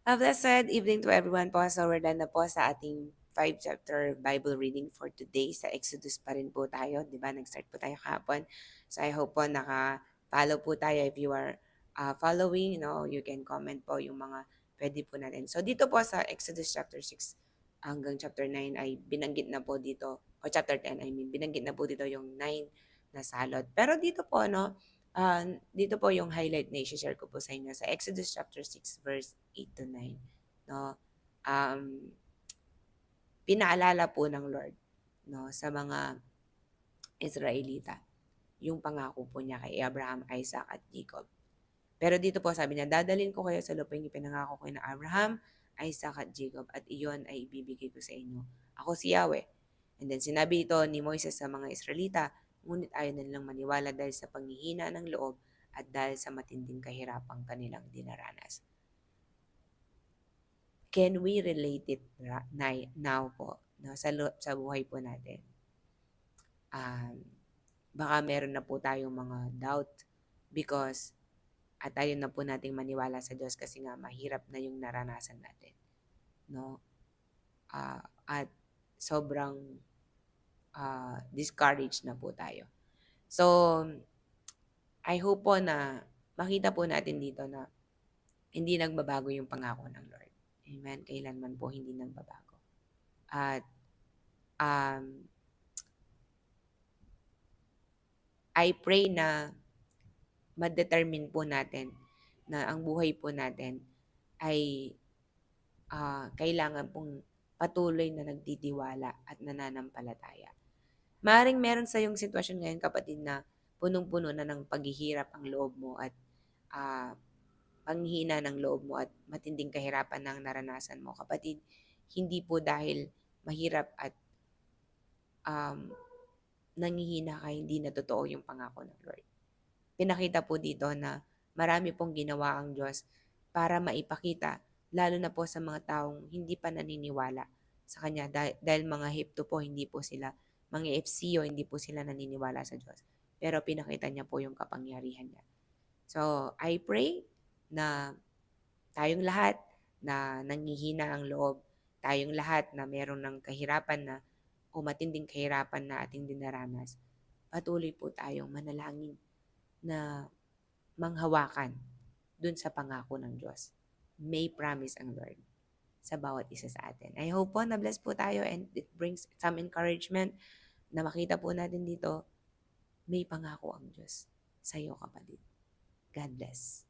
A blessed evening to everyone po. So we're done na po sa ating 5 chapter Bible reading for today. Sa Exodus pa rin po tayo. Di ba? Nag-start po tayo kahapon. So I hope po naka-follow po tayo. If you are following, you can comment po yung mga pwede po natin. So dito po sa Exodus chapter 6 hanggang chapter 9 ay binanggit na po dito, o chapter 10 I mean, binanggit na po dito yung 9 na salot. Pero dito po, dito po yung highlight na i-share ko po sa inyo sa Exodus chapter 6 verse 8 to 9. No? Um, Pinaalala po ng Lord, sa mga Israelita yung pangako po niya kay Abraham, Isaac at Jacob. Pero dito po sabi niya, dadalhin ko kayo sa lupang ipinangako ko na Abraham, Isaac at Jacob at iyon ay ibibigay ko sa inyo. Ako si Yahweh. And then sinabi ito ni Moises sa mga Israelita, ngunit ayaw na nilang maniwala dahil sa panghihina ng loob at dahil sa matinding kahirapang kanilang dinaranas. Can we relate it now po, sa buhay po natin? Baka meron na po tayong mga doubt because at ayaw na po nating maniwala sa Diyos kasi nga mahirap na yung naranasan natin. No? At sobrang discouraged na po tayo. So, I hope po na makita po natin dito na hindi nagbabago yung pangako ng Lord. Amen? Kailanman po hindi nagbabago. At I pray na ma-determine po natin na ang buhay po natin ay kailangan pong patuloy na nagtitiwala at nananampalataya. Maaaring meron sa yung sitwasyon ngayon, kapatid, na punong-puno na ng paghihirap ang loob mo at panghina ng loob mo at matinding kahirapan na ang naranasan mo. Kapatid, hindi po dahil mahirap at nangihina ka, hindi na totoo yung pangako ng Lord. Pinakita po dito na marami pong ginawa ang Diyos para maipakita, lalo na po sa mga taong hindi pa naniniwala sa Kanya. Dahil mga Hipto po, hindi po sila, mga FCO, hindi po sila naniniwala sa Diyos. Pero pinakita niya po yung kapangyarihan niya. So, I pray na tayong lahat na nangihina ang loob, tayong lahat na meron ng kahirapan na o matinding kahirapan na ating dinaranas, patuloy po tayong manalangin na manghawakan dun sa pangako ng Diyos. May promise ang Lord sa bawat isa sa atin. I hope po na bless po tayo and it brings some encouragement na makita po natin dito, may pangako ang Diyos sa iyo, kapatid. God bless.